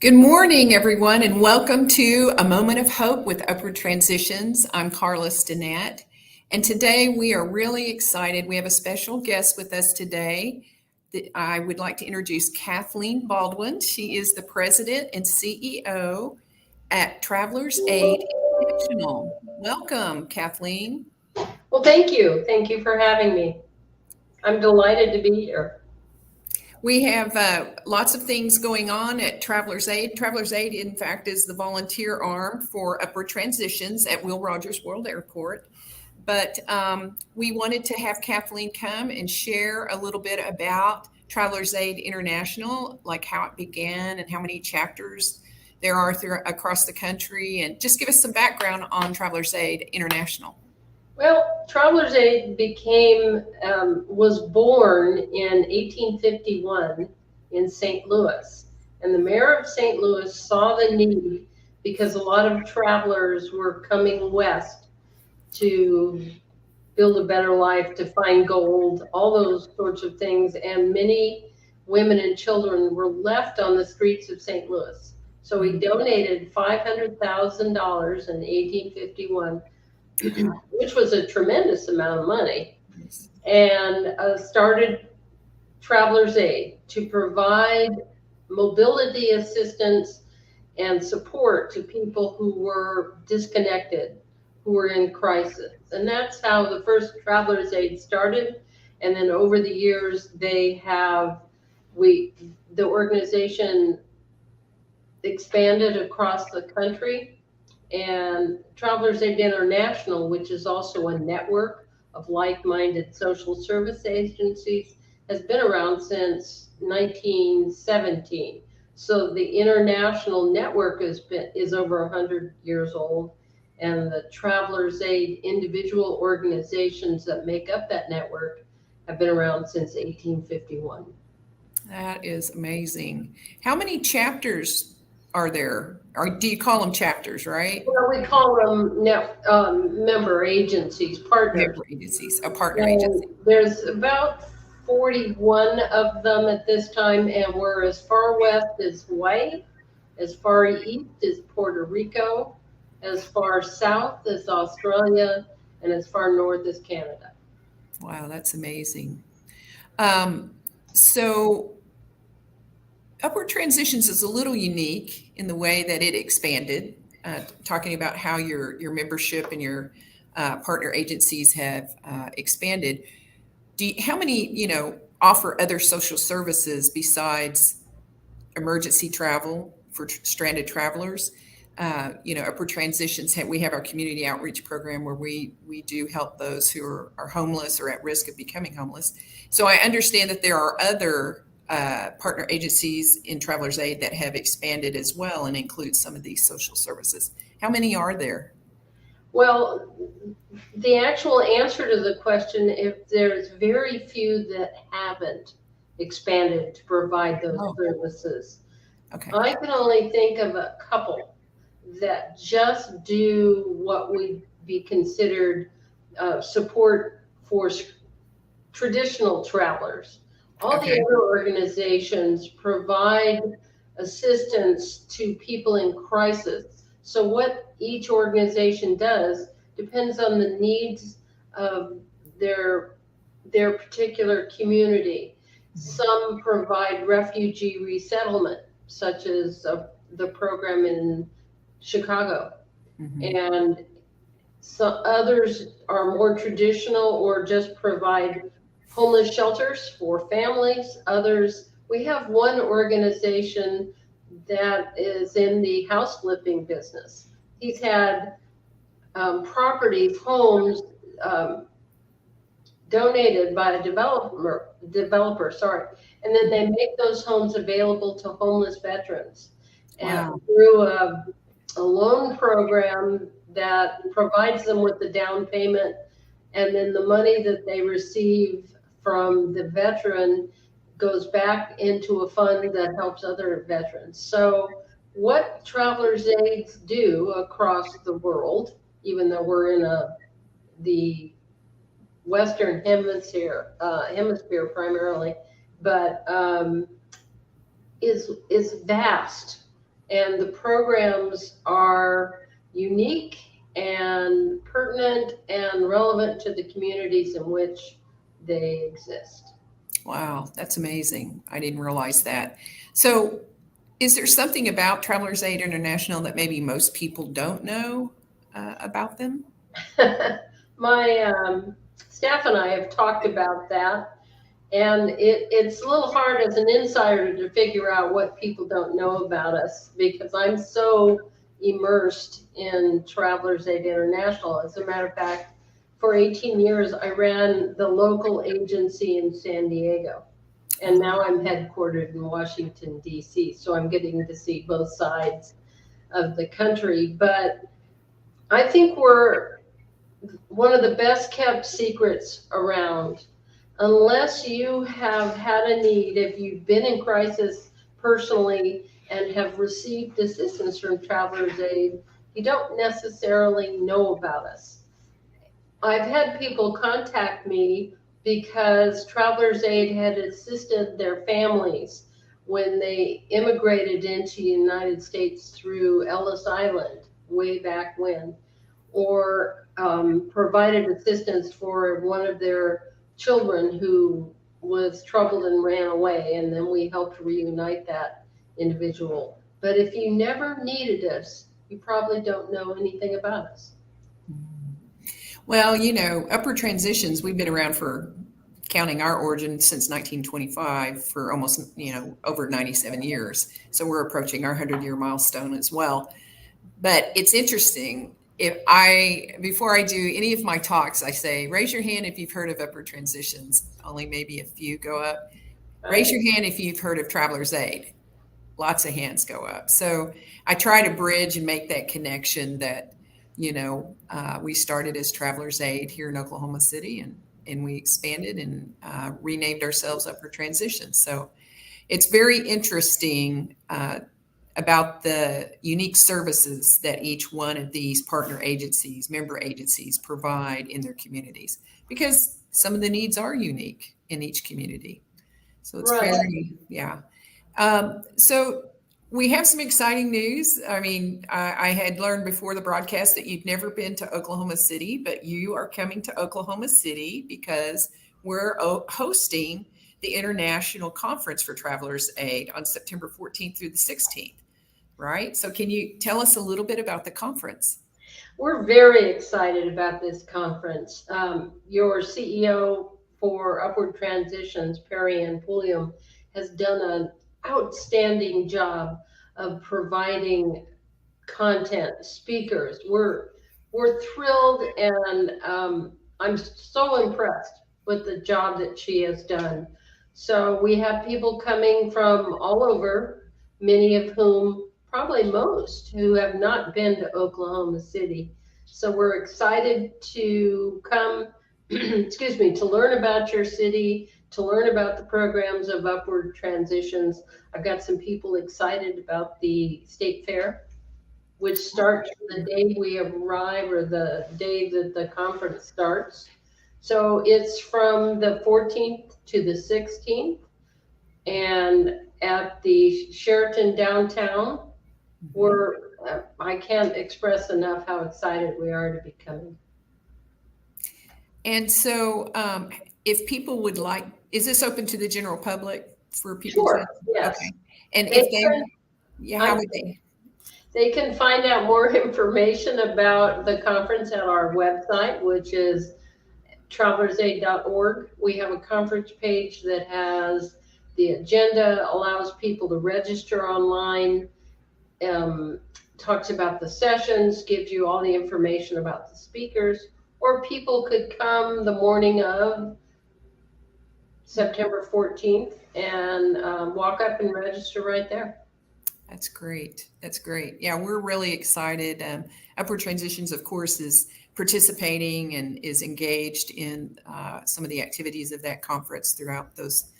Good morning, everyone, and welcome to A Moment of Hope with Upward Transitions. I'm Carla Stinnett, and today we are really excited. We have a special guest with us today. I would like to introduce Kathleen Baldwin. She is the president and CEO at Travelers Aid International. Welcome, Kathleen. Well, thank you. Thank you for having me. I'm delighted to be here. We have lots of things going on at Travelers Aid. Travelers Aid, in fact, is the volunteer arm for Upward Transitions at Will Rogers World Airport. But we wanted to have Kathleen come and share a little bit about Travelers Aid International, like how it began and how many chapters there are across the country, and just give us some background on Travelers Aid International. Well, Travelers Aid was born in 1851 in St. Louis. And the mayor of St. Louis saw the need because a lot of travelers were coming west to build a better life, to find gold, all those sorts of things. And many women and children were left on the streets of St. Louis. So he donated $500,000 in 1851, which was a tremendous amount of money, and started Travelers Aid to provide mobility assistance and support to people who were disconnected, who were in crisis. And that's how the first Travelers Aid started. And then over the years, the organization expanded across the country. And Travelers Aid International, which is also a network of like-minded social service agencies, has been around since 1917. So the international network is over 100 years old, and the Travelers Aid individual organizations that make up that network have been around since 1851. That is amazing. How many chapters are there? Or do you call them chapters, right? Well, we call them member agencies, partners. Member agencies, a partner agency. There's about 41 of them at this time, and we're as far west as Hawaii, as far east as Puerto Rico, as far south as Australia, and as far north as Canada. Wow, that's amazing. So Upward Transitions is a little unique in the way that it expanded, talking about how your membership and your partner agencies have expanded. How many, offer other social services besides emergency travel for stranded travelers? Upward Transitions, we have our community outreach program where we do help those who are homeless or at risk of becoming homeless. So I understand that there are other partner agencies in Travelers Aid that have expanded as well and include some of these social services. How many are there? Well, the actual answer to the question, if there's very few that haven't expanded to provide those services. Okay. I can only think of a couple that just do what would be considered support for traditional travelers. All the other organizations provide assistance to people in crisis. So what each organization does depends on the needs of their particular community. Some provide refugee resettlement, such as the program in Chicago. And some others are more traditional or just provide homeless shelters for families. Others, we have one organization that is in the house flipping business. He's had properties, homes donated by a developer, and then they make those homes available to homeless veterans. And through a loan program that provides them with the down payment, and then the money that they receive from the veteran goes back into a fund that helps other veterans. So what Travelers Aid do across the world, even though we're in the Western hemisphere primarily, but is vast. and the programs are unique and pertinent and relevant to the communities in which they exist. Wow, that's amazing. I didn't realize that. So, is there something about Travelers Aid International that maybe most people don't know about them? My staff and I have talked about that, and it's a little hard as an insider to figure out what people don't know about us because I'm so immersed in Travelers Aid International. As a matter of fact, for 18 years, I ran the local agency in San Diego. And now I'm headquartered in Washington, D.C., so I'm getting to see both sides of the country. But I think we're one of the best kept secrets around. Unless you have had a need, if you've been in crisis personally and have received assistance from Travelers Aid, you don't necessarily know about us. I've had people contact me because Travelers Aid had assisted their families when they immigrated into the United States through Ellis Island way back when, or provided assistance for one of their children who was troubled and ran away, and then we helped reunite that individual. But if you never needed us, you probably don't know anything about us. Well, Upward Transitions, we've been around for counting our origin since 1925 for almost, over 97 years. So we're approaching our 100-year milestone as well. But it's interesting. Before I do any of my talks, I say, raise your hand if you've heard of Upward Transitions. Only maybe a few go up. Raise your hand if you've heard of Travelers Aid. Lots of hands go up. So I try to bridge and make that connection that, we started as Travelers Aid here in Oklahoma City, and we expanded and renamed ourselves Upward Transitions. So it's very interesting about the unique services that each one of these partner agencies, member agencies provide in their communities, because some of the needs are unique in each community. So it's Right. yeah. So we have some exciting news. I mean, I had learned before the broadcast that you've never been to Oklahoma City, but you are coming to Oklahoma City because we're hosting the International Conference for Travelers Aid on September 14th through the 16th, right? So can you tell us a little bit about the conference? We're very excited about this conference. Your CEO for Upward Transitions, Perry Ann Pulliam, has done an outstanding job of providing content, speakers. We're thrilled, and I'm so impressed with the job that she has done. So we have people coming from all over, many of whom, probably most, who have not been to Oklahoma City. So we're excited to come, excuse me, to learn about your city, to learn about the programs of Upward Transitions. I've got some people excited about the state fair, which starts the day we arrive or the day that the conference starts. So it's from the 14th to the 16th, and at the Sheraton downtown. I can't express enough how excited we are to be coming. And so if people would like, is this open to the general public for people Sure, to? yes. Okay. And how would they? They can find out more information about the conference at our website, which is travelersaid.org. We have a conference page that has the agenda, allows people to register online, talks about the sessions, gives you all the information about the speakers, or people could come the morning of September 14th and walk up and register right there. That's great. That's great. Yeah, we're really excited. Upward Transitions, of course, is participating and is engaged in some of the activities of that conference throughout those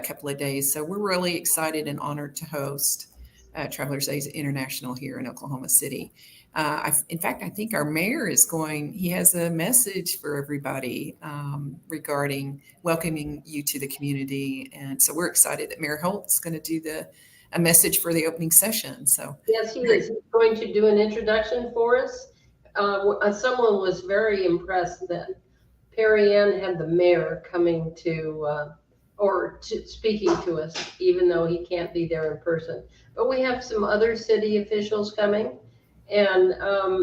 couple of days. So we're really excited and honored to host Travelers Aid International here in Oklahoma City. In fact, I think our mayor he has a message for everybody regarding welcoming you to the community. And so we're excited that Mayor Holt's going to do the a message for the opening session. So Yes, he is. He's going to do an introduction for us. Someone was very impressed that Perry Ann had the mayor coming to speaking to us, even though he can't be there in person. But we have some other city officials coming. And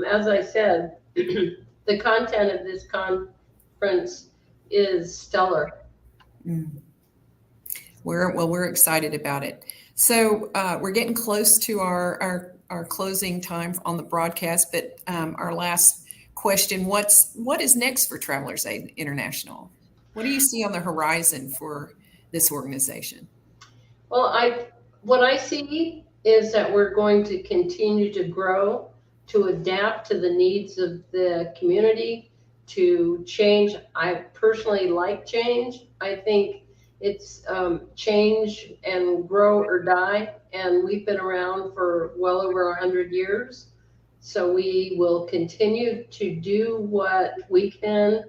as I said, the content of this conference is stellar. We're excited about it. So we're getting close to our closing time on the broadcast, but our last question, what is next for Travelers Aid International? What do you see on the horizon for this organization? Well, what I see is that we're going to continue to grow, to adapt to the needs of the community, to change. I personally like change. I think it's change and grow or die. And we've been around for well over 100 years. So we will continue to do what we can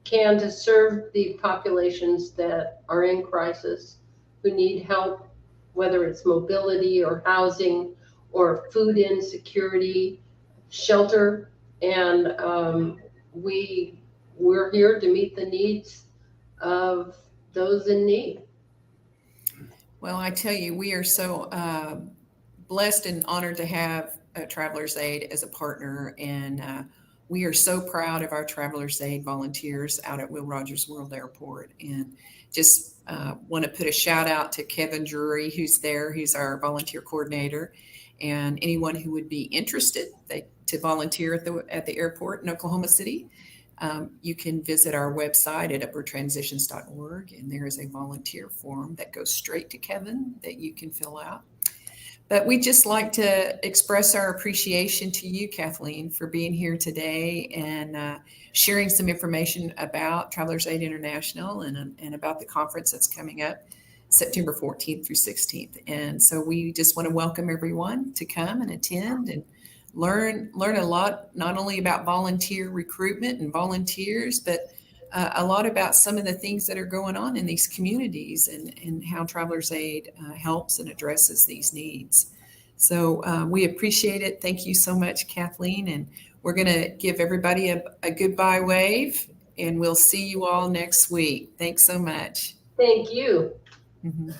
to serve the populations that are in crisis, who need help, whether it's mobility or housing or food insecurity, shelter. And we're here to meet the needs of those in need. Well, I tell you, we are so blessed and honored to have Travelers Aid as a partner, and we are so proud of our Travelers Aid volunteers out at Will Rogers World Airport. And just want to put a shout out to Kevin Drury, who's there. He's our volunteer coordinator, and anyone who would be interested to volunteer at the airport in Oklahoma City. You can visit our website at upwardtransitions.org, and there is a volunteer form that goes straight to Kevin that you can fill out. But we'd just like to express our appreciation to you, Kathleen, for being here today and sharing some information about Travelers Aid International and about the conference that's coming up September 14th through 16th. And so we just want to welcome everyone to come and attend and learn a lot, not only about volunteer recruitment and volunteers, but a lot about some of the things that are going on in these communities and how Travelers Aid helps and addresses these needs. So we appreciate it. Thank you so much, Kathleen. And we're going to give everybody a goodbye wave, and we'll see you all next week. Thanks so much. Thank you. Mm-hmm.